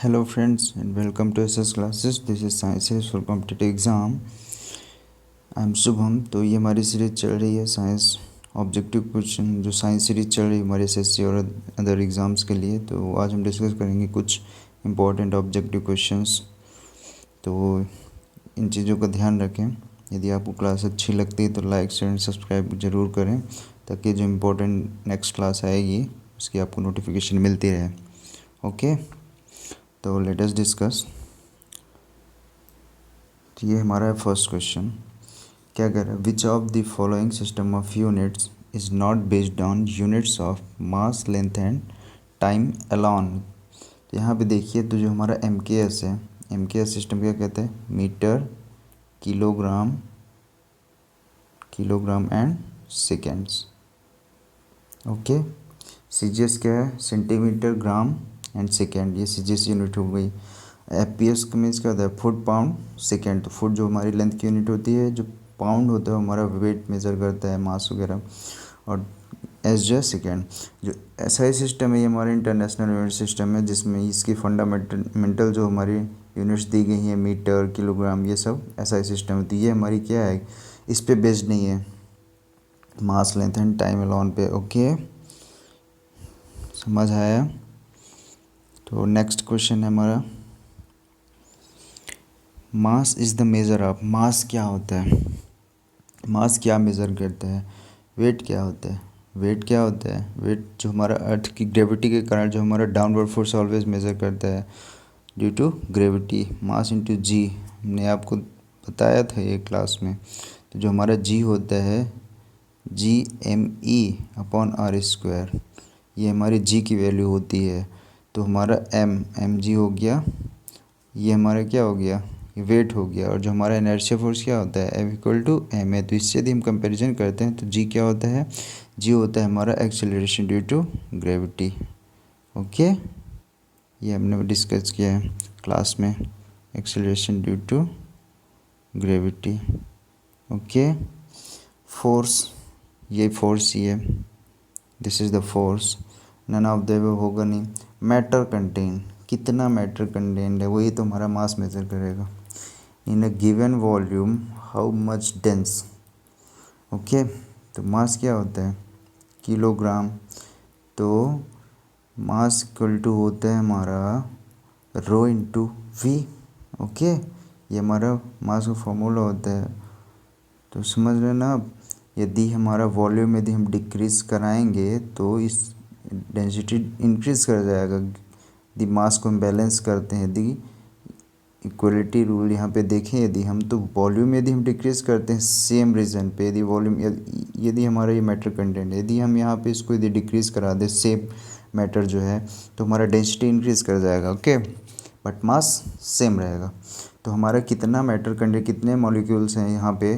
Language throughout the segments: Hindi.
Hello friends and welcome to SS classes. This is Sciences for Competitive Exam. I am Shubham. तो ये हमारी सीरीज चल रही है साइंस ऑब्जेक्टिव क्वेश्चन, जो साइंस सीरीज चल रही है हमारे एसएससी और अदर एग्ज़ाम्स के लिए। तो आज हम डिस्कस करेंगे कुछ इम्पोर्टेंट ऑब्जेक्टिव क्वेश्चंस। तो इन चीज़ों का ध्यान रखें। यदि आपको क्लास अच्छी लगती है तो लाइक शेयर एंड सब्सक्राइब ज़रूर करें, ताकि जो इम्पोर्टेंट नेक्स्ट क्लास आएगी उसकी आपको नोटिफिकेशन मिलती रहे। ओके, तो लेट अस डिस्कस। तो ये हमारा है फर्स्ट क्वेश्चन। क्या कह रहा है? Which of the following system of units is not based on units of mass, length and time alone. तो यहाँ पे देखिए, तो जो हमारा MKS है, MKS सिस्टम क्या कहते हैं? Metre, kilogram, kilogram and seconds. Okay. CGS क्या है? Centimetre, gram and second. ये CGS यूनिट हो गई। FPS का मीन्स क्या होता है? Foot, pound, second. तो फुट जो हमारी लेंथ की यूनिट होती है, जो पाउंड होता है हमारा वेट मेज़र करता है, मास वगैरह, और एस जो है सेकेंड। जो SI सिस्टम है ये हमारा इंटरनेशनल यूनिट सिस्टम है, जिसमें इसकी फंडामेंटल जो हमारी यूनिट्स दी गई हैं, मीटर, किलोग्राम, ये सब SI सिस्टम होती है। ये हमारी क्या है? इस पे बेस्ड नहीं है, mass, length and time alone पे। ओके, समझ आया? तो नेक्स्ट क्वेश्चन है हमारा, mass is the measure of. Mass क्या होता है? मास क्या मेज़र करता है? वेट क्या होता है? वेट क्या होता है? वेट जो हमारा अर्थ की ग्रेविटी के कारण जो हमारा डाउनवर्ड फोर्स ऑलवेज मेज़र करता है due to gravity. Mass into g, हमने आपको बताया था ये क्लास में। तो जो हमारा जी होता है, GME/R², ये हमारी जी की वैल्यू होती है। तो हमारा mg हो गया, ये हमारा क्या हो गया? वेट हो गया। और जो हमारा इनर्शिया फोर्स क्या होता है? F=ma। तो इससे यदि हम कंपैरिजन करते हैं तो जी क्या होता है? जी होता है हमारा acceleration due to gravity. Okay, ये हमने डिस्कस किया है क्लास में, acceleration due to gravity. Okay, force, ये फोर्स ही है, this is the force. None of the above होगा नहीं। मैटर कंटेन, कितना मैटर कंटेंट है, वही तो हमारा मास मेजर करेगा। In a given volume how much dense. Okay, तो मास क्या होता है? किलोग्राम। तो मास इक्वल टू होता है हमारा रो इंटू वी। ओके, ये हमारा मास का फॉर्मूला होता है। तो समझ रहे ना आप? यदि हमारा वॉल्यूम यदि हम डिक्रीज़ कराएंगे तो इस डेंसिटी इंक्रीज़ कर जाएगा। यदि मास को हम बैलेंस करते हैं, यदि इक्वलिटी रूल यहाँ पे देखें, यदि हम तो वॉल्यूम यदि हम डिक्रीज़ करते हैं सेम रीजन पे, यदि वॉल्यूम यदि हमारा ये मैटर कंटेंट है, यदि हम यहाँ पे इसको यदि डिक्रीज़ करा दें सेम मैटर जो है, तो हमारा डेंसिटी इंक्रीज़ कर जाएगा। ओके, बट मास सेम रहेगा। तो हमारा कितना मैटर कंटेंट, कितने मॉलिक्यूल्स हैं यहाँ पे,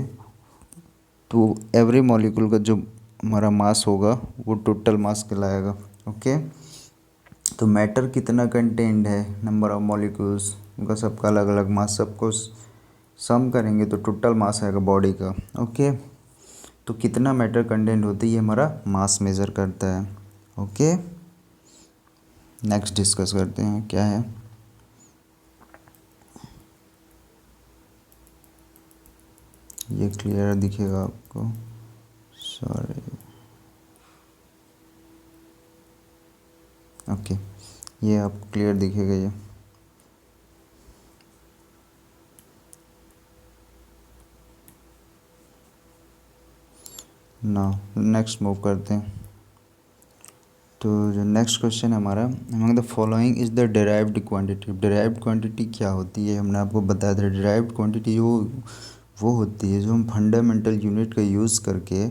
तो एवरी मॉलिक्यूल का जो हमारा मास होगा वो टोटल मास कहलाएगा। ओके, तो मैटर कितना कंटेंट है, नंबर ऑफ मॉलिक्यूल्स, उनका सबका अलग अलग मास, सबको सम करेंगे तो टोटल मास आएगा बॉडी का। ओके, तो कितना मैटर कंटेंट होती है, ये हमारा मास मेज़र करता है। ओके, नेक्स्ट डिस्कस करते हैं क्या है। ये क्लियर दिखेगा आपको? सॉरी। ओके, ये आपको क्लियर दिखेगा ये। ना नेक्स्ट मूव करते हैं। तो जो नेक्स्ट क्वेश्चन है हमारा, among the following is the derived quantity. Derived quantity क्या होती है? हमने आपको बताया था, डिराइव्ड क्वांटिटी वो होती है जो हम फंडामेंटल यूनिट का यूज़ करके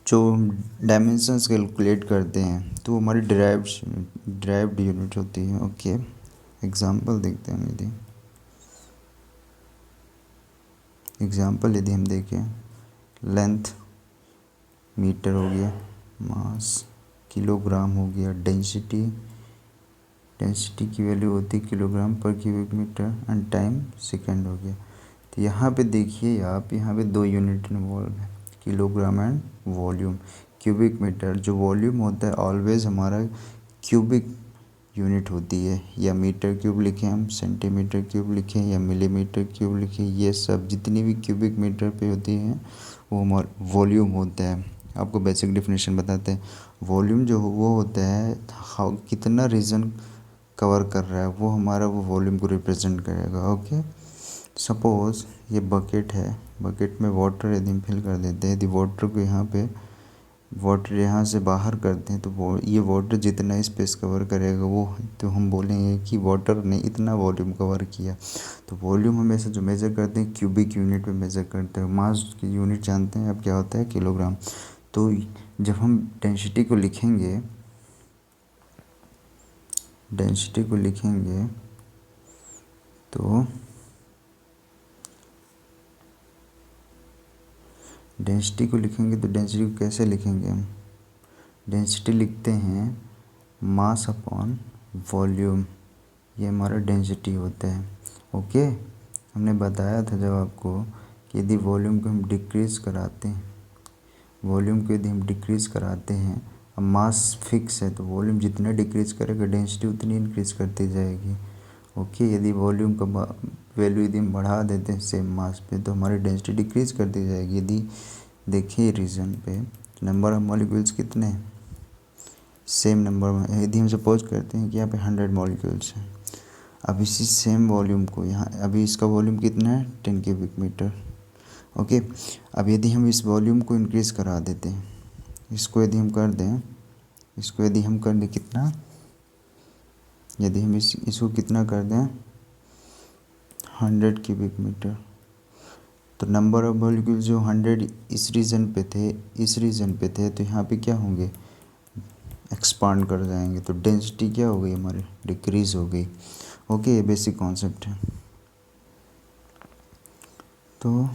जो डायमेंशंस कैलकुलेट करते हैं, तो हमारी डिराइव्ड यूनिट होती है। ओके, एग्जांपल देखते हैं। यदि एग्जांपल यदि हम देखें, लेंथ मीटर हो गया, मास किलोग्राम हो गया, डेंसिटी की वैल्यू होती है kilogram per cubic metre, and time second हो गया। तो यहाँ पे देखिए आप, यहाँ पे दो यूनिट इन्वॉल्व है, kilogram and volume. Cubic metre जो वॉल्यूम होता है ऑलवेज हमारा क्यूबिक यूनिट होती है, या मीटर क्यूब लिखें हम, सेंटीमीटर क्यूब लिखें या मिलीमीटर क्यूब लिखें, ये सब जितनी भी क्यूबिक मीटर पे होती हैं वो हमारा वॉल्यूम होता है। आपको बेसिक डेफिनेशन बताते हैं। वॉल्यूम जो वो होता है हाउ कितना रीजन कवर कर रहा है, वो हमारा वो वॉल्यूम को रिप्रेजेंट करेगा। ओके, सपोज़ ये बकेट है, बकेट में वाटर यदि हम फिल कर देते हैं, यदि वाटर को यहाँ पे वाटर यहाँ से बाहर करते हैं तो वो ये वाटर जितना स्पेस कवर करेगा वो तो हम बोलेंगे कि वाटर ने इतना वॉल्यूम कवर किया। तो वॉल्यूम हमेशा जो मेज़र करते हैं क्यूबिक यूनिट में मेज़र करते हैं। मास की यूनिट जानते हैं अब क्या होता है, किलोग्राम। तो जब हम डेंसिटी को लिखेंगे तो डेंसिटी को कैसे लिखेंगे हम? डेंसिटी लिखते हैं मास अपॉन वॉल्यूम, ये हमारा डेंसिटी होता है। ओके, हमने बताया था जब आपको कि यदि वॉल्यूम को हम डिक्रीज़ कराते हैं, अब मास फिक्स है तो वॉल्यूम जितना डिक्रीज़ करेगा डेंसिटी उतनी इंक्रीज़ करती जाएगी। ओके, यदि वॉल्यूम का वैल्यू यदि हम बढ़ा देते हैं सेम मास पे तो हमारी डेंसिटी डिक्रीज़ करती जाएगी। यदि देखिए रीजन पे नंबर ऑफ मॉलिक्यूल्स कितने हैं, सेम नंबर में। यदि हम सपोज करते हैं कि यहाँ पे 100 मॉलिक्यूल्स हैं, अब इसी सेम वॉल्यूम को यहाँ, अभी इसका वॉल्यूम कितना है 10 क्यूबिक मीटर। ओके, अब यदि हम इस वॉल्यूम को इंक्रीज़ करा देते हैं, इसको यदि हम कर दें कितना, यदि हम इसको कितना कर दें 100 क्यूबिक मीटर, तो नंबर ऑफ मॉलिक्यूल्स जो 100 इस रीजन पे थे तो यहाँ पे क्या होंगे, एक्सपांड कर जाएंगे, तो डेंसिटी क्या हो गई हमारी, डिक्रीज़ हो गई। ओके, ये बेसिक कॉन्सेप्ट है। तो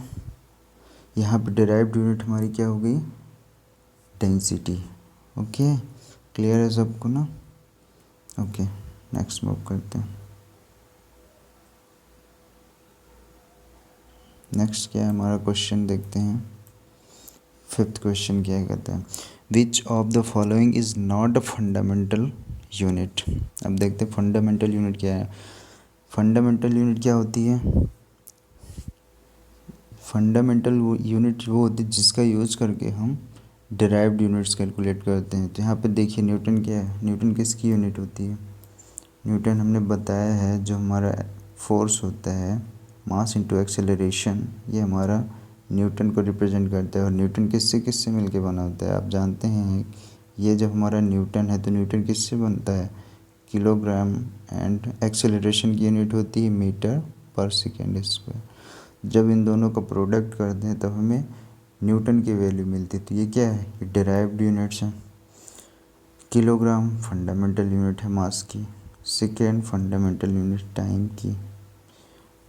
यहाँ पे डिराइव्ड यूनिट हमारी क्या हो गई, डेंसिटी। ओके, क्लियर है सबको ना? ओके, नेक्स्ट मूव करते हैं। नेक्स्ट क्या है हमारा क्वेश्चन, देखते हैं। 5th क्वेश्चन क्या कहता है, which of the following is not a fundamental unit. अब देखते हैं फंडामेंटल यूनिट क्या है। फंडामेंटल यूनिट क्या होती है, फंडामेंटल यूनिट वो होती है जिसका यूज़ करके हम डिराइव्ड यूनिट्स कैलकुलेट करते हैं। तो यहाँ पे देखिए न्यूटन क्या है, न्यूटन किसकी यूनिट होती है, न्यूटन हमने बताया है जो हमारा फोर्स होता है मास इंटू एक्सेलरेशन, ये हमारा न्यूटन को रिप्रेजेंट करता है। और न्यूटन किससे मिलके बना होता है, आप जानते हैं ये जब हमारा न्यूटन है तो न्यूटन किससे बनता है, किलोग्राम, एंड एक्सेलरेशन की यूनिट होती है मीटर पर सेकेंड स्क्वायर। जब इन दोनों का प्रोडक्ट करते हैं तब हमें न्यूटन की वैल्यू मिलती है। तो ये क्या है, ये डिराइव्ड यूनिट्स हैं। किलोग्राम फंडामेंटल यूनिट है मास की, सेकेंड फंडामेंटल यूनिट टाइम की,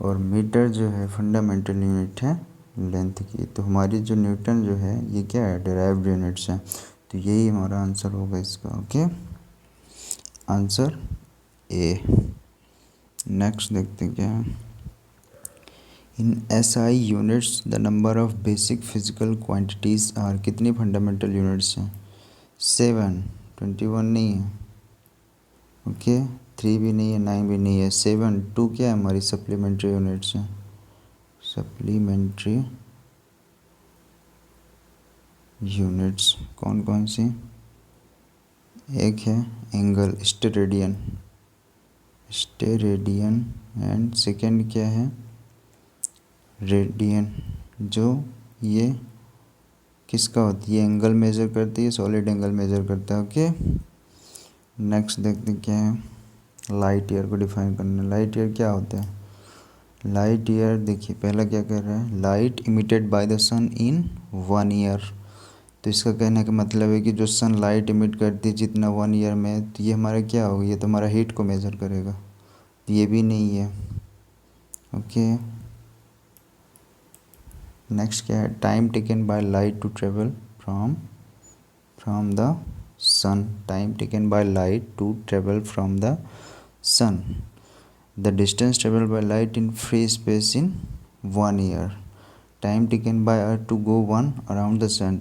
और मीटर जो है फंडामेंटल यूनिट है लेंथ की। तो हमारी जो न्यूटन जो है ये क्या है, डिराइव्ड यूनिट्स हैं। तो यही हमारा आंसर होगा इसका। Okay, answer A. नेक्स्ट देखते हैं क्या है, in SI units the number of basic physical quantities are, कितनी फंडामेंटल यूनिट्स हैं, 7, 21 नहीं है। ओके, 3 भी नहीं है, 9 भी नहीं है, 7, 2 क्या है हमारी सप्लीमेंट्री यूनिट्स हैं, सप्लीमेंट्री यूनिट्स कौन कौन सी, एक है एंगल स्टेरेडियन एंड सेकंड क्या है रेडियन, जो ये किसका होती है, एंगल मेज़र करती है, सॉलिड एंगल मेज़र करता है। ओके, नेक्स्ट देखते हैं क्या है, लाइट ईयर को डिफाइन करना। लाइट ईयर क्या होता है, लाइट ईयर देखिए पहला क्या कर रहा है, light emitted by the sun in 1 year. तो इसका कहने का मतलब है कि जो सन लाइट इमिट करती है जितना 1 ईयर में, तो ये हमारा क्या होगा, ये तो हमारा हीट को मेज़र करेगा, ये भी नहीं है। ओके, नेक्स्ट क्या है, time taken by light to travel from the sun, time taken by light to travel from the sun, the distance travel by light in free space in 1 year, time taken by earth to go 1 around the sun,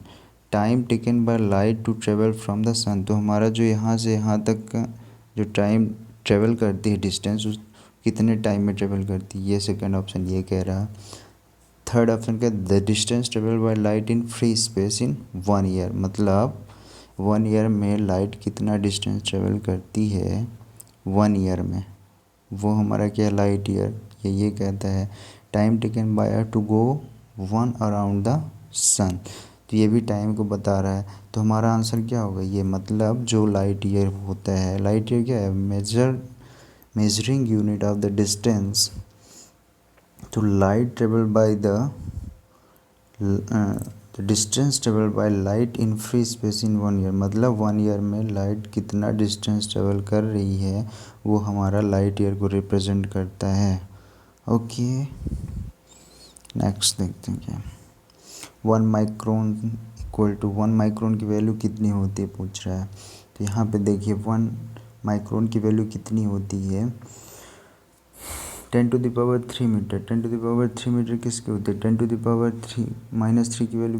time taken by light to travel from the sun. तो हमारा जो यहाँ से यहाँ तक का जो टाइम ट्रेवल करती है डिस्टेंस उस कितने टाइम में ट्रेवल करती है, ये सेकंड ऑप्शन ये कह रहा है। थर्ड ऑप्शन क्या, the distance travel by light in free space in 1 year, मतलब 1 ईयर में लाइट कितना डिस्टेंस ट्रेवल करती है 1 ईयर में, वो हमारा क्या लाइट ईयर। ये कहता है time taken by to go 1 around the sun, तो ये भी टाइम को बता रहा है। तो हमारा आंसर क्या होगा, ये मतलब जो लाइट ईयर होता है, लाइट ईयर क्या है, measuring unit of the distance तो light travel by the distance travel by light in free space in 1 year, मतलब 1 ईयर में लाइट कितना डिस्टेंस ट्रेवल कर रही है वो हमारा लाइट ईयर को रिप्रेजेंट करता है। ओके, नेक्स्ट देखते हैं क्या, 1 माइक्रोन इक्वल टू 1 माइक्रोन की वैल्यू कितनी होती है पूछ रहा है। तो यहाँ पे देखिए 1 माइक्रोन की वैल्यू कितनी होती है, 10⁻³ मीटर। 10⁻³ मीटर किसकी होती है, 10⁻³ की वैल्यू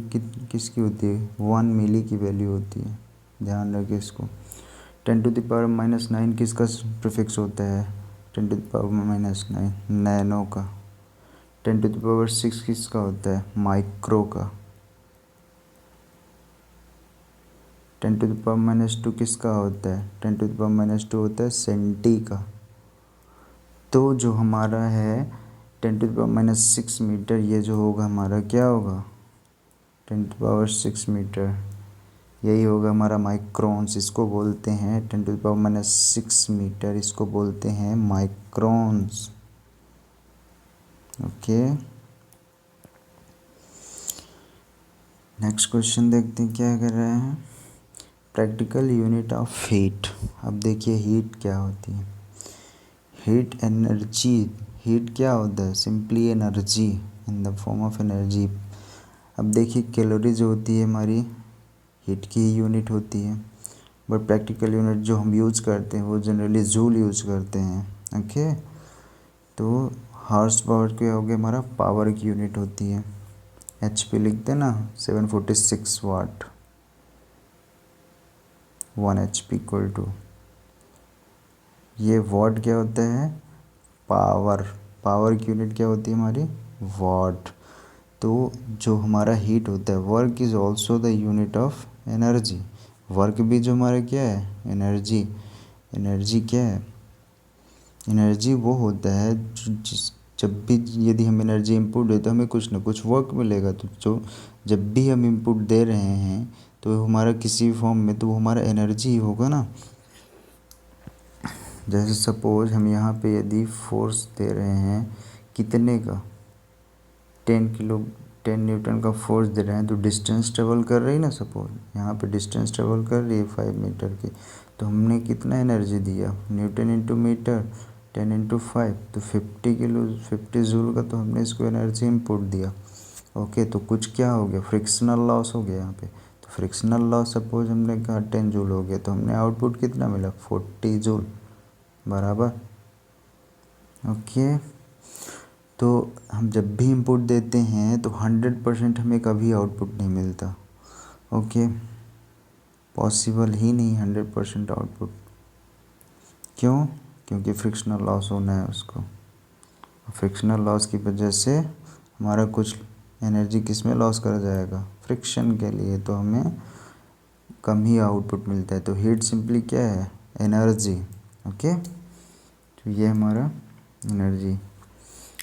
किसकी होती है, 1 मिली की वैल्यू होती है, ध्यान रखिए इसको। 10⁻⁹ किसका प्रीफिक्स होता है, 10⁻⁹ नैनो का। 10⁻⁶ किसका होता है, माइक्रो का। 10⁻⁻² किसका होता है, 10⁻⁻² होता है सेंटी का। तो जो हमारा है 10⁻⁶ मीटर, ये जो होगा हमारा क्या होगा, 10⁻⁶ मीटर, यही होगा हमारा माइक्रोन्स, इसको बोलते हैं 10⁻⁶ मीटर, इसको बोलते हैं माइक्रोन्स। ओके, नेक्स्ट क्वेश्चन देखते हैं क्या कर रहे हैं, प्रैक्टिकल यूनिट ऑफ हीट। अब देखिए हीट क्या होती है, हीट एनर्जी, हीट क्या होता है, simply energy in the form of energy. अब देखिए कैलोरी जो होती है हमारी हीट की यूनिट होती है, बट प्रैक्टिकल यूनिट जो हम यूज़ करते हैं वो जनरली जूल यूज़ करते हैं। ओके, तो हॉर्स पावर क्या हो गया, हमारा पावर की यूनिट होती है, HP लिखते हैं ना, 746 वाट, 1 HP इक्वल टू, ये वॉट क्या होता है, पावर, पावर की यूनिट क्या होती है हमारी, वॉट। तो जो हमारा हीट होता है, work is also the unit of energy, work भी जो हमारा क्या है, एनर्जी। एनर्जी क्या है, एनर्जी वो होता है जब भी यदि हम एनर्जी इनपुट देते तो हमें कुछ ना कुछ वर्क मिलेगा। तो जो जब भी हम इनपुट दे रहे हैं तो हमारा किसी फॉर्म में, तो वो हमारा एनर्जी ही होगा ना। जैसे सपोज हम यहाँ पे यदि फोर्स दे रहे हैं कितने का, 10 न्यूटन का फोर्स दे रहे हैं, तो डिस्टेंस ट्रेवल कर रही है ना, सपोज यहाँ पे डिस्टेंस ट्रेवल कर रही है 5 मीटर की, तो हमने कितना एनर्जी दिया, न्यूटन इंटू मीटर, 10 इंटू 5, तो 50 जूल का तो हमने इसको एनर्जी इनपुट दिया। ओके, तो कुछ क्या हो गया, फ्रिक्शनल लॉस हो गया यहाँ पे। तो फ्रिक्शनल लॉस सपोज हमने कहा 10 जूल हो गया, तो हमने आउटपुट कितना मिला, 40 जूल बराबर। ओके, तो हम जब भी इनपुट देते हैं तो 100% हमें कभी आउटपुट नहीं मिलता। ओके, पॉसिबल ही नहीं 100% आउटपुट, क्यों, क्योंकि फ्रिक्शनल लॉस होना है उसको। फ्रिक्शनल लॉस की वजह से हमारा कुछ एनर्जी किस में लॉस कर जाएगा, फ्रिक्शन के लिए, तो हमें कम ही आउटपुट मिलता है। तो हीट सिंपली क्या है, एनर्जी। ओके, तो ये हमारा एनर्जी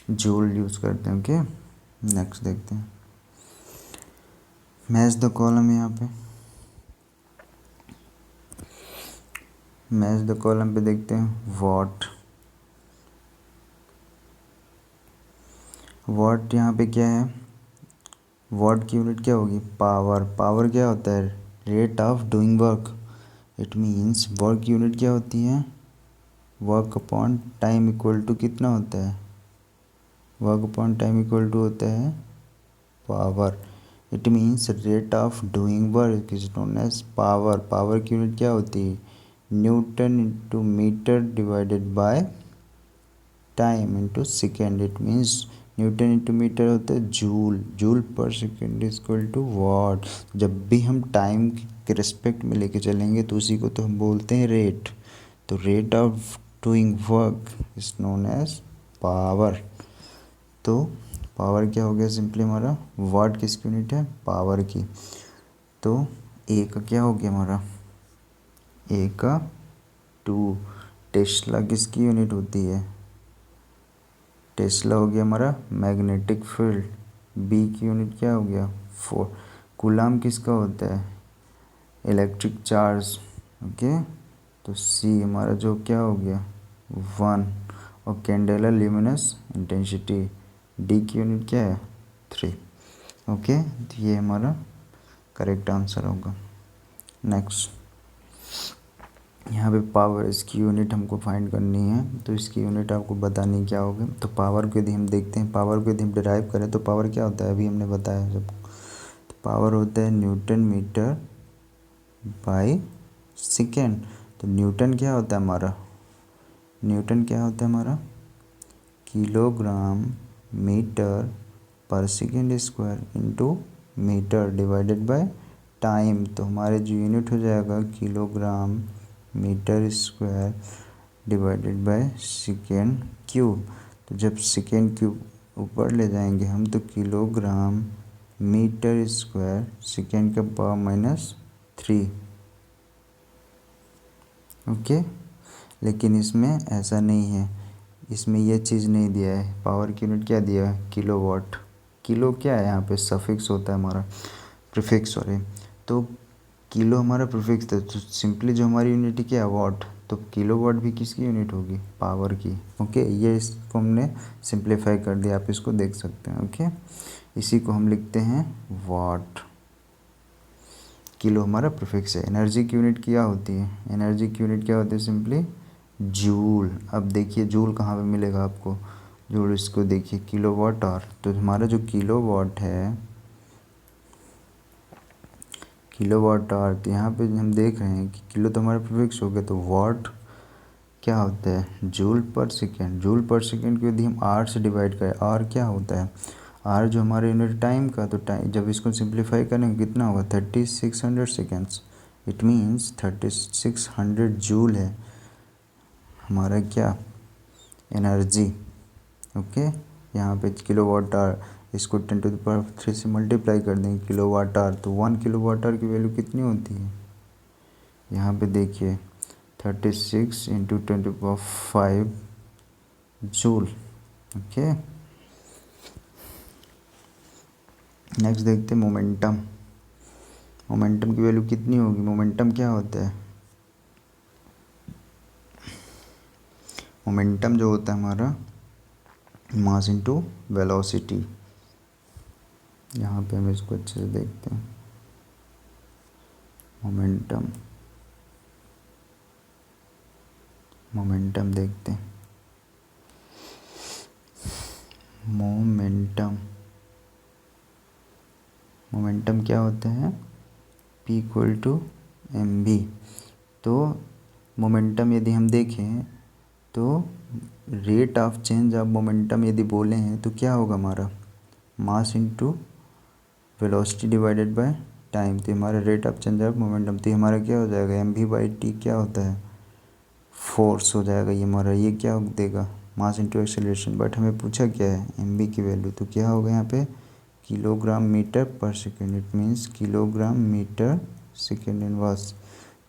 जूल यूज़ करते हैं। ओके, नेक्स्ट देखते हैं, मैच द कॉलम, यहाँ पे मैच द कॉलम पे देखते हैं वॉट। वॉट यहाँ पे क्या है, वॉट की यूनिट क्या होगी, पावर। पावर क्या होता है, rate of doing work. It means work की यूनिट क्या होती है, work upon time equal to कितना होता है, work upon time equal to होता है power. It means rate of doing work is known as power. Power की यूनिट क्या होती है, newton into metre divided by time into second. It means newton into metre होता है joule, joule per second is equal to what. जब भी हम टाइम के रिस्पेक्ट में लेके चलेंगे तो उसी को तो हम बोलते हैं रेट। तो rate of doing work is known as power. तो पावर क्या हो गया सिंपली हमारा, वाट किसकी यूनिट है, पावर की। तो ए का क्या हो गया हमारा, ए का 2। टेस्ला किसकी यूनिट होती है, टेस्ला हो गया हमारा मैग्नेटिक फील्ड। बी की यूनिट क्या हो गया 4। कूलाम किसका होता है, इलेक्ट्रिक चार्ज। ओके, तो सी हमारा जो क्या हो गया 1। और कैंडेला ल्यूमिनस इंटेंसिटी, डी की यूनिट क्या है 3। ओके, तो ये हमारा करेक्ट आंसर होगा। नेक्स्ट, यहाँ पे पावर, इसकी यूनिट हमको फाइंड करनी है, तो इसकी यूनिट आपको बतानी क्या होगी। तो पावर को यदि हम देखते हैं, पावर को यदि हम डिराइव करें तो पावर क्या होता है, अभी हमने बताया सबको। तो पावर होता है न्यूटन मीटर बाय सेकेंड। तो न्यूटन क्या होता है हमारा, न्यूटन क्या होता है हमारा, kilogram metre per second square into metre divided by time. तो हमारे जो यूनिट हो जाएगा kilogram metre square divided by second cube. तो जब सेकेंड क्यूब ऊपर ले जाएंगे हम, तो किलोग्राम मीटर स्क्वायर सेकेंड का पावर -3। ओके, लेकिन इसमें ऐसा नहीं है, इसमें यह चीज़ नहीं दिया है। पावर की यूनिट क्या दिया है, किलोवाट। किलो क्या है यहाँ पे सफिक्स होता है हमारा, प्रीफिक्स सॉरी। तो किलो हमारा प्रीफिक्स है, तो सिंपली जो हमारी यूनिट क्या है वाट। तो किलोवाट भी किसकी यूनिट होगी, पावर की। ओके, ये इसको हमने सिंप्लीफाई कर दिया, आप इसको देख सकते हैं। ओके, इसी को हम लिखते हैं वाट। किलो हमारा प्रीफिक्स है। एनर्जी की यूनिट क्या होती है, एनर्जी की यूनिट क्या होती है सिंपली जूल। अब देखिए जूल कहाँ पे मिलेगा आपको, जूल इसको देखिए किलोवाट आवर। तो हमारा जो किलोवाट है, किलोवाट आवर, तो यहाँ पे हम देख रहे हैं कि किलो तो हमारा प्रीफिक्स हो गया, तो वाट क्या होता है joule per second. Joule per second को यदि हम आर से डिवाइड करें, आर क्या होता है, आर जो हमारे यूनिट टाइम का, तो टाइम जब इसको सिंप्लीफाई करेंगे कितना होगा 3600 सेकेंड्स। इट मीन्स 3600 जूल है हमारा क्या एनर्जी। ओके, यहाँ पे किलोवाट आवर, इसको 10⁻³ से मल्टीप्लाई कर देंगे किलोवाट आवर, तो 1 किलोवाट आवर की वैल्यू कितनी होती है, यहाँ पे देखिए 36 इंटू 10⁵ जूल। ओके, नेक्स्ट देखते हैं मोमेंटम। मोमेंटम की वैल्यू कितनी होगी, मोमेंटम क्या होता है, मोमेंटम जो होता है हमारा मास इनटू वेलोसिटी। यहाँ पे हम इसको अच्छे से देखते हैं, मोमेंटम, मोमेंटम देखते हैं, मोमेंटम, मोमेंटम क्या होता है P = mv। तो मोमेंटम यदि हम देखें तो rate of change of momentum यदि बोले हैं तो क्या होगा हमारा mass into velocity divided by time. तो हमारा rate of change of momentum, तो हमारा क्या हो जाएगा mv/t क्या होता है फोर्स हो जाएगा ये हमारा। ये क्या देगा मास इनटू एक्सेलरेशन, बट हमें पूछा क्या है mv की वैल्यू, तो क्या होगा यहाँ पे kilogram metre per second. It means kilogram metre second inverse.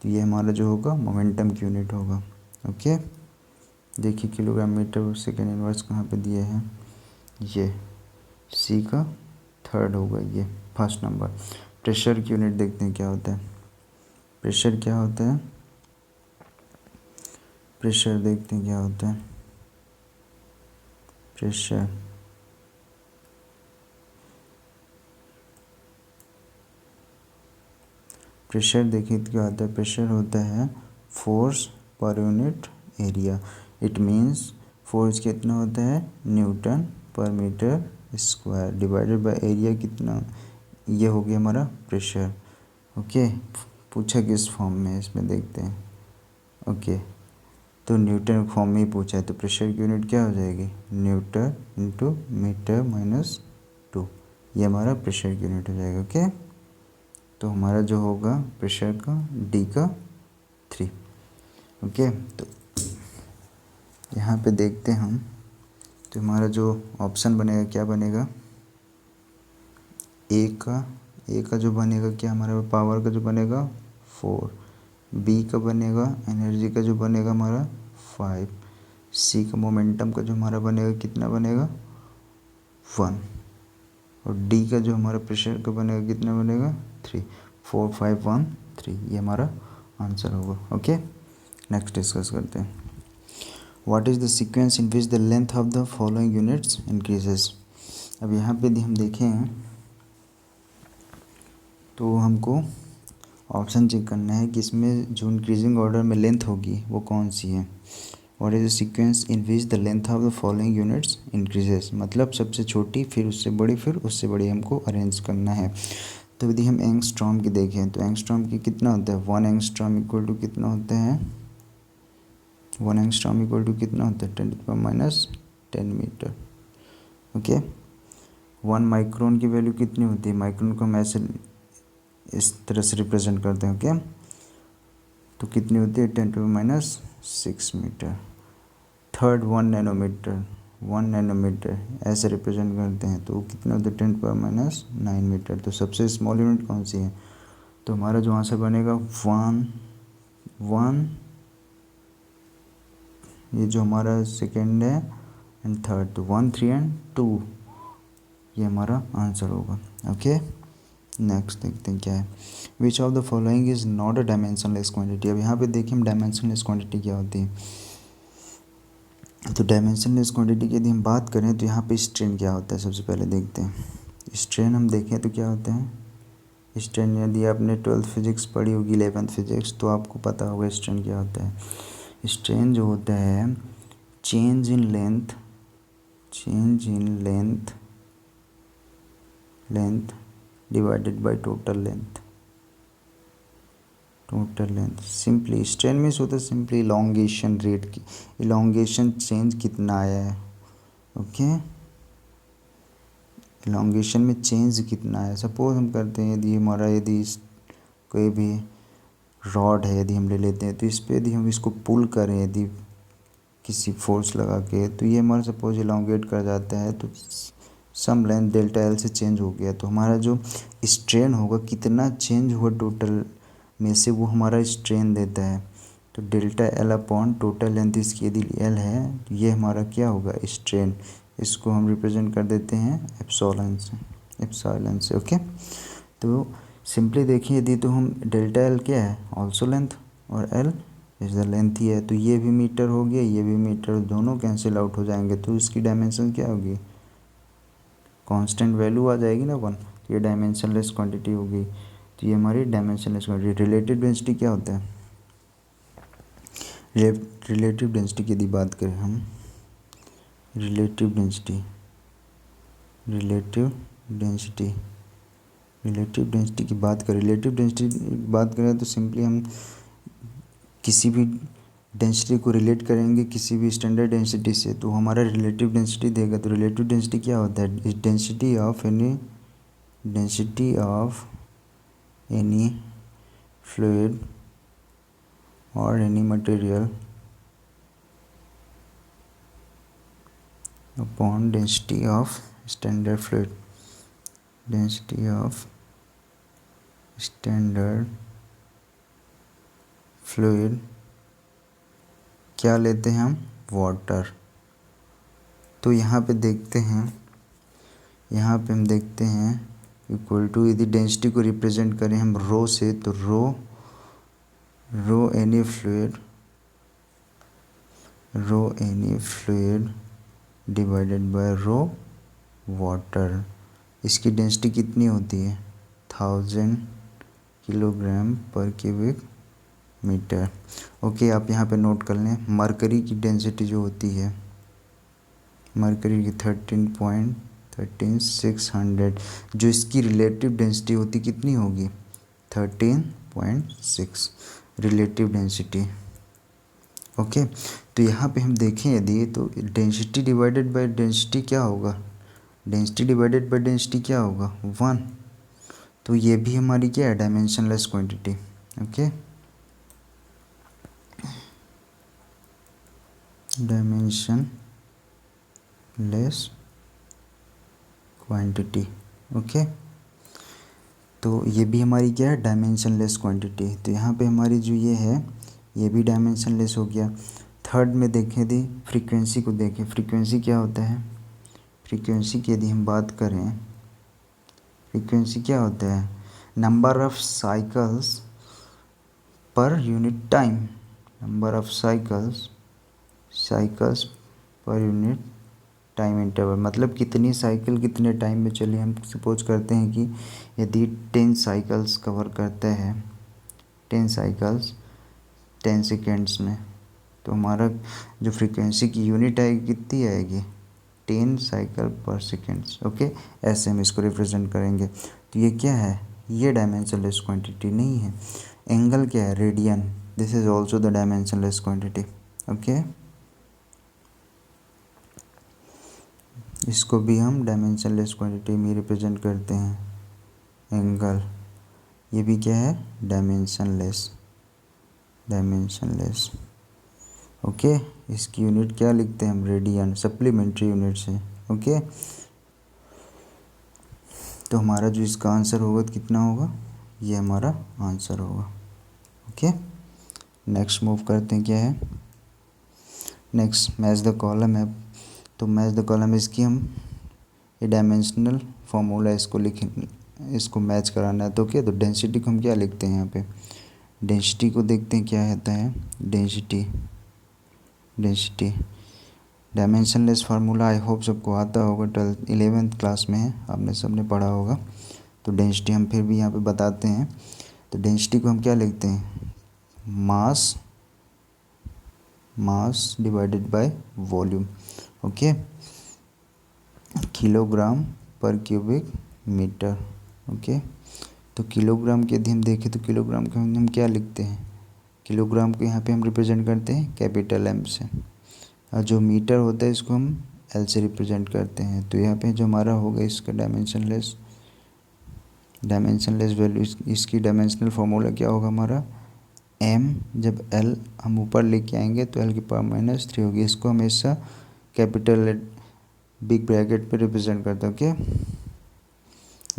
तो ये हमारा जो होगा मोमेंटम की यूनिट होगा। ओके, देखिए किलोग्राम मीटर सेकेंड इनवर्स कहाँ पे दिए हैं, ये सी का 3rd होगा, ये 1st नंबर। प्रेशर की यूनिट देखते हैं क्या होता है, प्रेशर क्या होता है, प्रेशर देखते हैं क्या होता है, प्रेशर प्रेशर देखिए क्या होता है, प्रेशर होता है force per unit area. It means force कितना होता है newton per metre square divided by area कितना, ये हो गया हमारा प्रेशर। ओके, पूछा किस फॉर्म में इसमें देखते हैं। ओके, तो न्यूटन फॉर्म में ही पूछा है, तो प्रेशर की यूनिट क्या हो जाएगी न्यूटन इंटू मीटर -2, ये हमारा प्रेशर की यूनिट हो जाएगा। ओके, तो हमारा जो होगा प्रेशर का डी का 3। ओके, तो यहाँ पे देखते हैं हम, तो हमारा जो ऑप्शन बनेगा क्या बनेगा, ए का जो बनेगा क्या हमारा पावर का जो बनेगा 4, बी का बनेगा एनर्जी का जो बनेगा हमारा 5, सी का मोमेंटम का जो हमारा बनेगा कितना बनेगा 1, और डी का जो हमारा प्रेशर का बनेगा कितना बनेगा 3, 4 5 1 3, ये हमारा आंसर होगा। ओके, नेक्स्ट डिस्कस करते हैं। What is the sequence in which the length of the following units increases. अब यहाँ पे हम देखें तो हमको ऑप्शन चेक करना है कि इसमें जो इंक्रीजिंग ऑर्डर में लेंथ होगी वो कौन सी है। What is the sequence in which the length of the following units increases, मतलब सबसे छोटी फिर उससे बड़ी फिर उससे बड़ी हमको अरेंज करना है। तो यदि हम एंगस्ट्रॉम की देखें तो एंगस्ट्रॉम की कितना होता है, 1 एंगस्ट्रॉम इक्वल टू कितना होता है, 1 एंगस्ट्रॉम इक्वल टू कितना होता है 10⁻10 मीटर। ओके, 1 माइक्रोन की वैल्यू कितनी होती है, माइक्रोन को हम ऐसे इस तरह से रिप्रेजेंट करते हैं। ओके, तो कितनी होती है 10⁻6 मीटर। थर्ड 1 नैनोमीटर, 1 नैनोमीटर ऐसे रिप्रेजेंट करते हैं, तो कितना होता है 10⁻9 मीटर। तो सबसे स्मॉल यूनिट कौन सी है, तो हमारा जो आंसर बनेगा 1 ये जो हमारा सेकेंड है एंड थर्ड, तो 1 3 एंड 2 ये हमारा आंसर होगा। ओके, नेक्स्ट देखते हैं क्या है। Which of the following is not a dimensionless quantity. अब यहाँ पे देखिए हम डायमेंशनलेस क्वांटिटी क्या होती है। तो डायमेंशनलेस क्वांटिटी की यदि हम बात करें तो यहाँ पे स्ट्रेन क्या होता है, सबसे पहले देखते हैं। स्ट्रेन हम देखें तो क्या होता है, स्ट्रेन यदि आपने 12th फिजिक्स पढ़ी होगी 11th फिजिक्स तो आपको पता होगा स्ट्रेन क्या होता है। स्ट्रेन जो होता है change in length divided by total length. Simply strain means होता है सिंपली इलॉन्गेशन रेट की, इलॉन्गेशन चेंज कितना आया है। ओके, इलॉन्गेशन में चेंज कितना है। सपोज हम करते हैं यदि कोई भी रॉड है यदि हम ले लेते हैं, तो इस पर यदि हम इसको पुल करें यदि किसी फोर्स लगा के, तो ये हमारा सपोज इलॉन्गेट कर जाता है, तो सम लेंथ डेल्टा एल से चेंज हो गया, तो हमारा जो स्ट्रेन होगा कितना चेंज हुआ टोटल में से वो हमारा स्ट्रेन देता है। तो delta L upon total length इसकी यदि एल है, तो ये हमारा क्या होगा स्ट्रेन। इसको हम रिप्रेजेंट कर देते हैं एप्सिलॉन से। ओके, तो सिंपली देखिए यदि तो हम डेल्टा एल क्या है ऑल्सो लेंथ, और एल इज़ द लेंथ ही है, तो ये भी मीटर हो गया ये भी मीटर, दोनों कैंसिल आउट हो जाएंगे, तो इसकी डायमेंशन क्या होगी कांस्टेंट वैल्यू आ जाएगी ना 1, तो ये डायमेंशनलेस क्वांटिटी होगी। तो ये हमारी डायमेंशनलेस क्वांटिटी। रिलेटिव डेंसिटी क्या होता है, रिलेटिव डेंसिटी की यदि बात करें हम, रिलेटिव डेंसिटी की बात करें, रिलेटिव डेंसिटी की बात करें तो सिंपली हम किसी भी डेंसिटी को रिलेट करेंगे किसी भी स्टैंडर्ड डेंसिटी से, तो हमारा रिलेटिव डेंसिटी देगा। तो रिलेटिव डेंसिटी क्या होता है, डेंसिटी ऑफ एनी फ्लूइड और any material upon density of standard fluid, density of standard fluid क्या लेते हैं हम वाटर। तो यहाँ पे देखते हैं, यहाँ पे हम देखते हैं इक्वल टू यदि डेंसिटी को रिप्रेजेंट करें हम रो से, तो rho any fluid divided by rho water. इसकी डेंसिटी कितनी होती है 1000 kilogram per cubic metre. Okay, आप यहाँ पे नोट कर लें मरकरी की डेंसिटी जो होती है, मरकरी की 13.600, जो इसकी रिलेटिव डेंसिटी होती कितनी होगी 13.6 रिलेटिव डेंसिटी। ओके, तो यहाँ पे हम देखें यदि तो डेंसिटी डिवाइडेड बाय डेंसिटी क्या होगा, डेंसिटी डिवाइडेड बाय डेंसिटी क्या होगा 1, तो ये भी हमारी क्या है dimensionless quantity. Okay, dimension dimension less quantity. Okay, तो ये भी हमारी क्या है, डायमेंशन लेस क्वांटिटी। तो यहाँ पे हमारी जो ये है ये भी डायमेंशन लेस हो गया। थर्ड में देखें दी फ्रीक्वेंसी को देखें, फ्रीक्वेंसी क्या होता है, फ्रीक्वेंसी की यदि हम बात करें, फ्रीक्वेंसी क्या होता है, number of cycles per unit time, number of cycles per unit time interval, मतलब कितनी साइकिल कितने टाइम में चली। हम सपोज करते हैं कि यदि 10 साइकिल्स कवर करता है, 10 साइकिल्स 10 सेकेंड्स में, तो हमारा जो फ्रीक्वेंसी की यूनिट आएगी कितनी आएगी, 10 साइकिल पर सेकेंड्स। ओके, ऐसे हम इसको रिप्रेजेंट करेंगे। तो ये क्या है, ये डायमेंशनलेस क्वांटिटी नहीं है। एंगल क्या है, radian, this is also the dimensionless quantity. Okay, इसको भी हम डायमेंशनलेस क्वांटिटी में रिप्रेजेंट करते हैं। एंगल ये भी क्या है, डायमेंशनलेस। ओके, इसकी यूनिट क्या लिखते हैं हम, रेडियन, सप्लीमेंट्री यूनिट से। ओके, तो हमारा जो इसका आंसर होगा कितना होगा, ये हमारा आंसर होगा। ओके, नेक्स्ट मूव करते हैं, क्या है नेक्स्ट, मैच द कॉलम है। तो मैच द कॉलम इसकी हम ये डायमेंशनल फार्मूला इसको लिखें, इसको मैच कराना है। तो क्या, तो डेंसिटी को हम क्या लिखते हैं यहाँ पे, डेंसिटी को देखते हैं क्या होता है, density dimensionless formula I hope सबको आता होगा, 11th क्लास में है, आपने सबने पढ़ा होगा। तो डेंसिटी हम फिर भी यहाँ पे बताते हैं। तो डेंसिटी को हम क्या लिखते हैं, mass divided by volume. Okay, kilogram per cubic metre. Okay, तो किलोग्राम के यदि हम देखें तो किलोग्राम को हम क्या लिखते हैं, किलोग्राम को यहाँ पे हम रिप्रेजेंट करते हैं कैपिटल एम से, और जो मीटर होता है इसको हम एल से रिप्रेजेंट करते हैं। तो यहाँ पे जो हमारा होगा इसका डायमेंशनलेस वैल्यू, इसकी डायमेंशनल फार्मूला क्या होगा हमारा, एम, जब एल हम ऊपर लेके आएंगे तो एल की पावर -3 होगी। इसको हमेशा कैपिटल बिग ब्रैकेट पे रिप्रेजेंट करते हैं। ओके,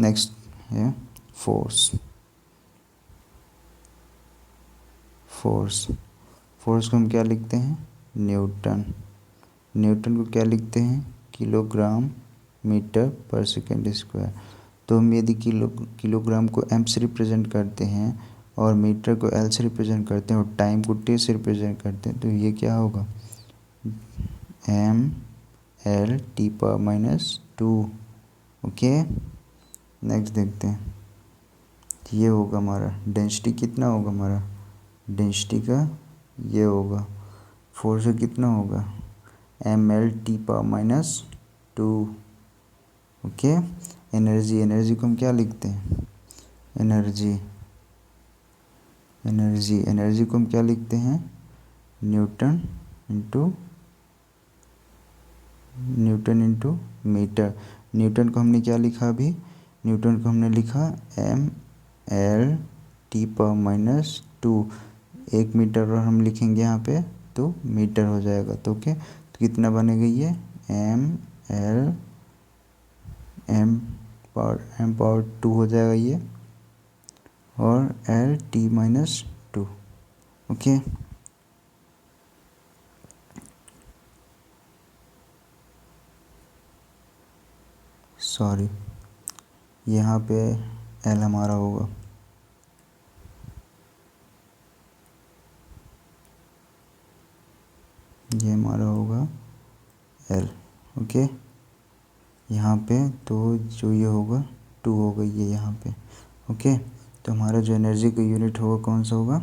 नेक्स्ट है फोर्स को हम क्या लिखते हैं, न्यूटन को क्या लिखते हैं, kilogram metre per second square. तो हम यदि किलोग्राम को एम से रिप्रेजेंट करते हैं और मीटर को एल से रिप्रेजेंट करते हैं और टाइम को टी से रिप्रेजेंट करते हैं, तो ये क्या होगा, ml T⁻²। ओके, नेक्स्ट देखते हैं, ये होगा हमारा डेंसिटी, कितना होगा हमारा डेंसिटी का, ये होगा फोर्स का कितना होगा, ml T⁻²। ओके, एनर्जी को हम क्या लिखते हैं, एनर्जी को हम क्या लिखते हैं, न्यूटन इंटू मीटर। न्यूटन को हमने क्या लिखा अभी, न्यूटन को हमने लिखा ml T⁻²। 1 मीटर और हम लिखेंगे यहाँ पे तो मीटर हो जाएगा। तो ओके, तो कितना बनेगा ये, m⁻²⁴ हो जाएगा ये, और L⁻²। ओके, सॉरी, यहाँ पे L हमारा होगा, ये हमारा होगा L। ओके, यहाँ पे तो जो ये होगा 2 होगा ये यहाँ पे। ओके, तो हमारा जो एनर्जी का यूनिट होगा कौन सा होगा,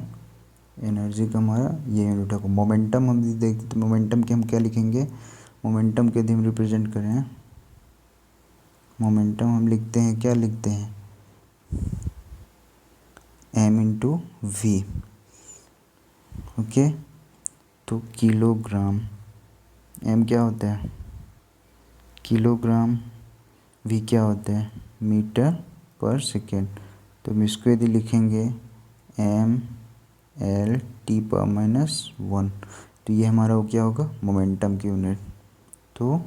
एनर्जी का हमारा ये यूनिट होगा। मोमेंटम हम देखते तो मोमेंटम के हम क्या लिखेंगे, मोमेंटम के यदि हम रिप्रेजेंट करें, मोमेंटम हम लिखते हैं, क्या लिखते हैं, m×v। ओके, तो किलोग्राम, m क्या होता है किलोग्राम, v क्या होता है मीटर पर सेकेंड। तो हम इसको यदि लिखेंगे ml T⁻⁴, तो ये हमारा क्या होगा, मोमेंटम की यूनिट। तो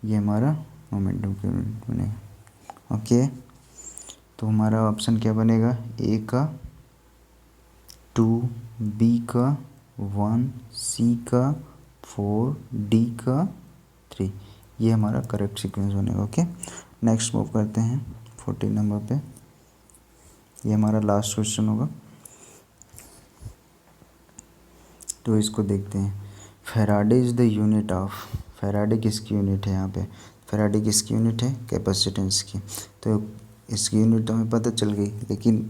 ये हमारा मोमेंटम की यूनिट बनेगा। ओके, तो हमारा ऑप्शन क्या बनेगा, ए का 2, बी का 1, सी का 4, डी का 3, ये हमारा करेक्ट सीक्वेंस बनेगा। ओके, नेक्स्ट मूव करते हैं 14 नंबर पे। ये हमारा लास्ट क्वेश्चन होगा, तो इसको देखते हैं। Faraday is the unit of, Faraday किसकी यूनिट है यहाँ पे, फैराडे किसकी यूनिट है, कैपेसिटेंस की। तो इसकी यूनिट तो हमें पता चल गई, लेकिन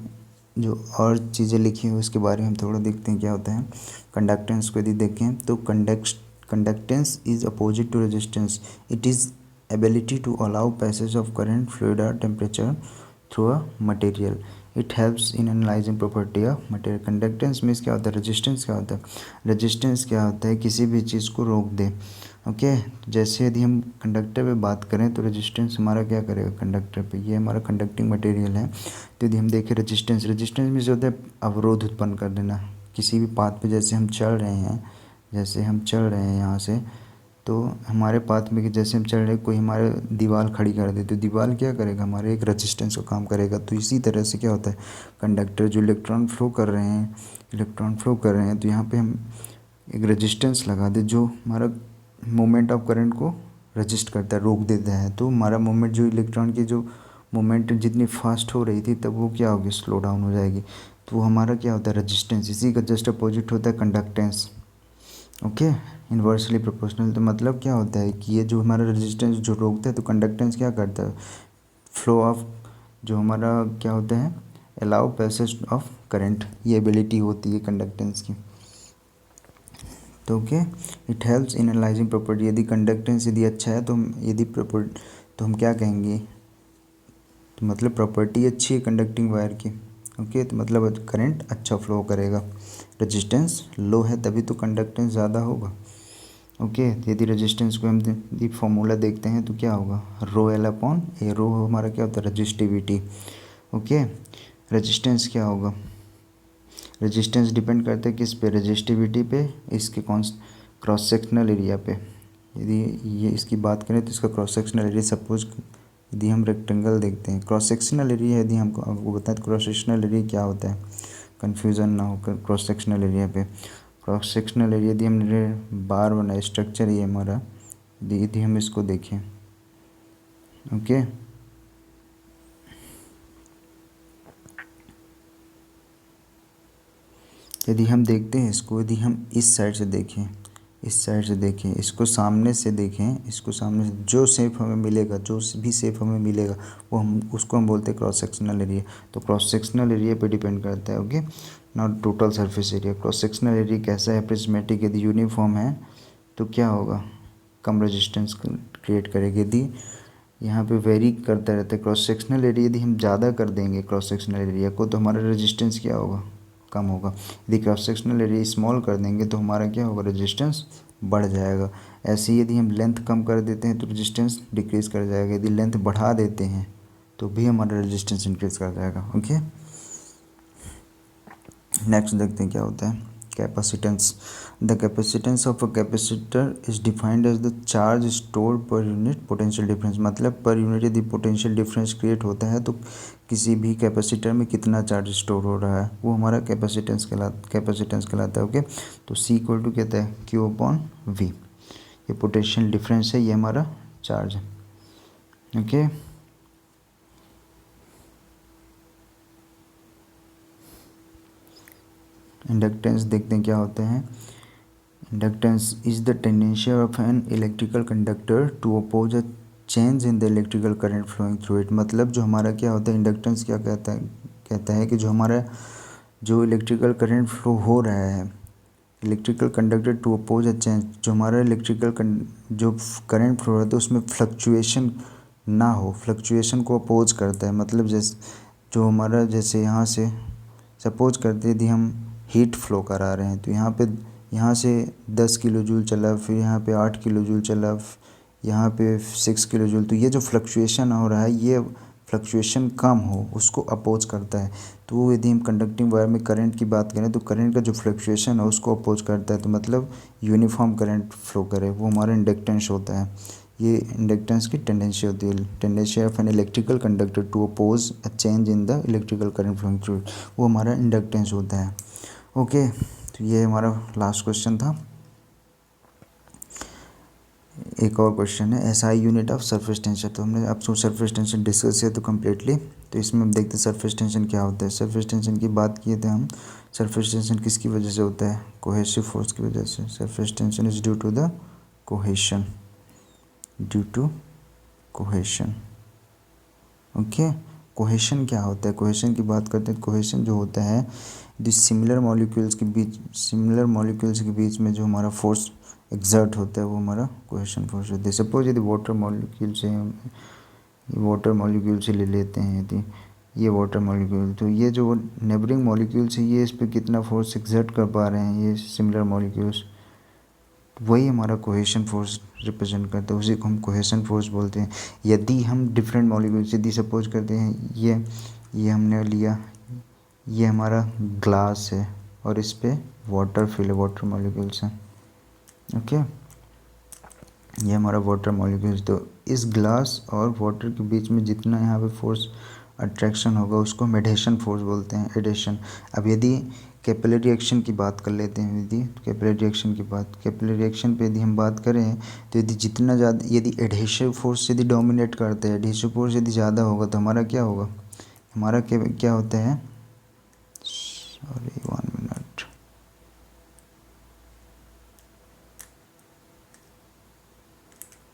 जो और चीज़ें लिखी हैं उसके बारे में हम थोड़ा देखते हैं क्या होता है। कंडक्टेंस को यदि देखें तो conductance is opposite to resistance, it is ability to allow passage of current, fluid और temperature through a material. It helps in analysing property of material. Conductance means क्या होता है, रेजिस्टेंस क्या होता है, रेजिस्टेंस क्या होता है, किसी भी चीज़ को रोक दे। ओके, जैसे यदि हम कंडक्टर पे बात करें तो रेजिस्टेंस हमारा क्या करेगा कंडक्टर पे, ये हमारा कंडक्टिंग मटेरियल है। तो यदि हम देखें रेजिस्टेंस, रेजिस्टेंस मीन्स होता है अवरोध उत्पन्न कर देना किसी भी पाथ पे। जैसे हम चल रहे हैं, जैसे हम चल रहे हैं यहाँ से, तो हमारे पाथ में कि जैसे हम चल रहे हैं, कोई हमारे दीवार खड़ी कर दे तो दीवार क्या करेगा, हमारे एक रेजिस्टेंस का काम करेगा। तो इसी तरह से क्या होता है, कंडक्टर जो इलेक्ट्रॉन फ्लो कर रहे हैं, तो यहाँ पे हम एक रेजिस्टेंस लगा दे जो हमारा मोमेंट ऑफ करंट को रजिस्ट करता है, रोक देता है। तो हमारा मोमेंट, जो इलेक्ट्रॉन की जो मोमेंट जितनी फास्ट हो रही थी तब वो क्या होगी, स्लो डाउन हो जाएगी। तो हमारा क्या होता है, रेजिस्टेंस। इसी का जस्ट अपोजिट होता है कंडक्टेंस। Okay, inversely proportional. तो मतलब क्या होता है कि ये जो हमारा रेजिस्टेंस जो रोकता है, तो कंडक्टेंस क्या करता है, फ्लो ऑफ, जो हमारा क्या होता है, अलाउ पैसेज ऑफ करंट, ये एबिलिटी होती है कंडक्टेंस की। तो okay, it helps in analysing property. यदि कंडक्टेंस यदि अच्छा है तो हम क्या कहेंगे, तो मतलब प्रॉपर्टी अच्छी है कंडक्टिंग वायर की। ओके, तो मतलब करंट अच्छा फ्लो करेगा। रेजिस्टेंस लो है तभी तो कंडक्टेंस ज़्यादा होगा। ओके, तो यदि रेजिस्टेंस को हम यदि फॉर्मूला देखते हैं तो क्या होगा, रो एल अपॉन ए। रो हमारा क्या होता है, रजिस्टिविटी। ओके, रेजिस्टेंस क्या होगा, रेजिस्टेंस डिपेंड करता है किस पे, रेजिस्टिविटी पे, इसके क्रॉस सेक्शनल एरिया पे। यदि ये इसकी बात करें तो इसका क्रॉस सेक्शनल एरिया, सपोज यदि हम रेक्टेंगल देखते हैं, क्रॉस सेक्शनल एरिया, यदि हमको आपको बताएं क्रॉस सेक्शनल एरिया क्या होता है, कन्फ्यूज़न ना होकर। क्रॉस सेक्शनल एरिया पे, क्रॉस सेक्शनल एरिया यदि हमने बार बनाया स्ट्रक्चर ये हमारा, यदि हम इसको देखें, ओके, यदि हम देखते हैं इसको, यदि हम इस साइड से देखें, इस साइड से देखें, इसको सामने से देखें, इसको सामने से जो शेप हमें मिलेगा, जो भी शेप हमें मिलेगा वो हम उसको हम बोलते हैं क्रॉस सेक्शनल एरिया। तो क्रॉस सेक्शनल एरिया पे डिपेंड करता है। Okay, not total surface area. Cross sectional area कैसा है, प्रिज्मेटिक, यदि यूनिफॉर्म है तो क्या होगा, कम रेजिस्टेंस क्रिएट करेगी। यदि यहाँ पे वेरी करता रहता है क्रॉस सेक्शनल एरिया, यदि हम ज़्यादा कर देंगे क्रॉस सेक्शनल एरिया को तो हमारा रेजिस्टेंस क्या होगा, कम होगा। यदि क्रॉस सेक्शनल एरिया स्मॉल कर देंगे तो हमारा क्या होगा, रेजिस्टेंस बढ़ जाएगा। ऐसे ही यदि हम लेंथ कम कर देते हैं तो रेजिस्टेंस डिक्रीज़ कर जाएगा, यदि लेंथ बढ़ा देते हैं तो भी हमारा रेजिस्टेंस इंक्रीज़ कर जाएगा। ओके, नेक्स्ट देखते हैं क्या होता है, capacitance. The capacitance of a capacitor is defined as the charge stored per unit potential difference. मतलब पर यूनिट यदि पोटेंशियल डिफरेंस क्रिएट होता है तो किसी भी कैपेसिटर में कितना चार्ज स्टोर हो रहा है वो हमारा कैपेसिटेंस कहलाता है। ओके, तो C इक्वल टू कहता है Q अपॉन V। ये पोटेंशियल डिफरेंस है, ये हमारा चार्ज है। ओके, इंडक्टेंस देखते हैं क्या होते हैं। Inductance is the tendency of an electrical conductor to oppose a change in the electrical current flowing through it. मतलब जो हमारा क्या होता है, इंडक्टेंस क्या कहता है कि जो हमारा जो इलेक्ट्रिकल करंट फ्लो हो रहा है, electrical conductor to oppose a change, जो हमारा जो करंट फ्लो रहता है उसमें फ्लक्चुएशन ना हो, फ्लक्चुएशन को अपोज करता है। मतलब जैसे जो हमारा, जैसे यहाँ से सपोज करते यदि हम हीट फ्लो करा रहे हैं तो यहाँ से 10 किलो जूल चला, फिर यहाँ पे 8 किलो जूल चला, यहाँ पे 6 किलो जूल, तो ये जो फ्लक्चुएशन हो रहा है ये फ्लक्चुएशन कम हो उसको अपोज करता है। तो यदि हम कंडक्टिंग वायर में करंट की बात करें तो करंट का जो फ्लक्चुएशन है उसको अपोज करता है, तो मतलब यूनिफॉर्म करंट फ्लो करे, वो हमारा इंडक्टेंस होता है। ये इंडक्टेंस की टेंडेंसी होती है, tendency of an electrical conductor to oppose a change in the electrical current fluctuate, वो हमारा इंडक्टेंस होता है। ओके, तो ये हमारा लास्ट क्वेश्चन था। एक और क्वेश्चन है SI unit of surface tension. तो हमने अब सरफेस टेंशन डिस्कस किया तो कम्प्लीटली, तो इसमें हम देखते हैं सरफेस टेंशन क्या होता है। सरफेस टेंशन की बात किए थे हम, सरफेस टेंशन किसकी वजह से होता है, कोहेसिव फोर्स की वजह से। Surface tension is due to the cohesion, due to cohesion. Okay, cohesion क्या होता है, कोहेशन की बात करते हैं। कोहेशन जो होता है जो सिमिलर मॉलिक्यूल्स के बीच में जो हमारा फोर्स एग्जर्ट होता है वो हमारा कोहेशन फोर्स होता है। सपोज यदि वाटर मॉलिक्यूल से ले लेते हैं, यदि ये वाटर मॉलिक्यूल, तो ये जो नेबरिंग मॉलिक्यूल्स है ये इस पर कितना फोर्स एग्जर्ट कर पा रहे हैं, ये सिमिलर मॉलिक्यूल्स, वही हमारा कोहेशन फोर्स रिप्रेजेंट करता है, उसी को हम कोहेशन फोर्स बोलते हैं। यदि हम डिफरेंट मॉलिक्यूल्स, यदि सपोज करते हैं ये हमने लिया, ये हमारा ग्लास है और इस पे वाटर फिल है, वाटर मॉलिक्यूल्स हैं। ओके, ये हमारा वाटर मॉलिक्यूल्स, तो इस ग्लास और वाटर के बीच में जितना यहाँ पे फोर्स अट्रैक्शन होगा उसको हम एडेशन फोर्स बोलते हैं, एडेशन। अब यदि कैपिलरी एक्शन की बात कर लेते हैं, यदि कैपिलरी एक्शन पे यदि हम बात करें तो यदि जितना ज़्यादा, यदि एडहेसिव फोर्स यदि डोमिनेट करते हैं, एडहेसिव फोर्स यदि ज़्यादा होगा तो हमारा क्या होगा, हमारा क्या होता है, सॉरी 1 मिनट,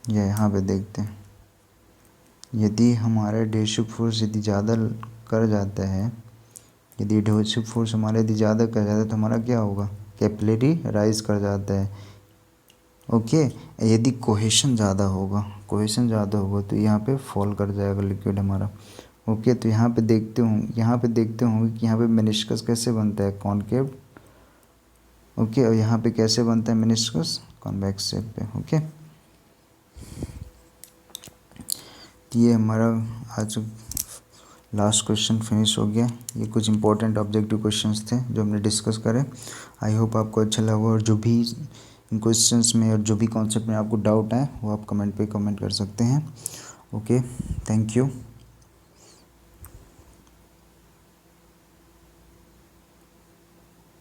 यहाँ पे देखते हैं। यदि हमारा एडहेसिव फोर्स यदि ज़्यादा कर जाता है, यदि एडहेसिव फोर्स हमारा यदि ज़्यादा कर जाता है तो हमारा क्या होगा, कैपिलरी राइज कर जाता है। ओके, यदि कोहेशन ज़्यादा होगा तो यहाँ पे फॉल कर जाएगा लिक्विड हमारा। ओके, तो यहाँ पे देखते होंगे कि यहाँ पे मेनिस्कस कैसे बनता है, कॉनकेव। ओके, और यहाँ पे कैसे बनता है मेनिस्कस, कॉन्वेक्स शेप पे। ओके, ये हमारा आज लास्ट क्वेश्चन फिनिश हो गया। ये कुछ इंपॉर्टेंट ऑब्जेक्टिव क्वेश्चंस थे जो हमने डिस्कस करे। आई होप आपको अच्छा लगा, और जो भी इन क्वेश्चंस में और जो भी कॉन्सेप्ट में आपको डाउट है वो आप कमेंट पे कमेंट कर सकते हैं। Okay, thank you.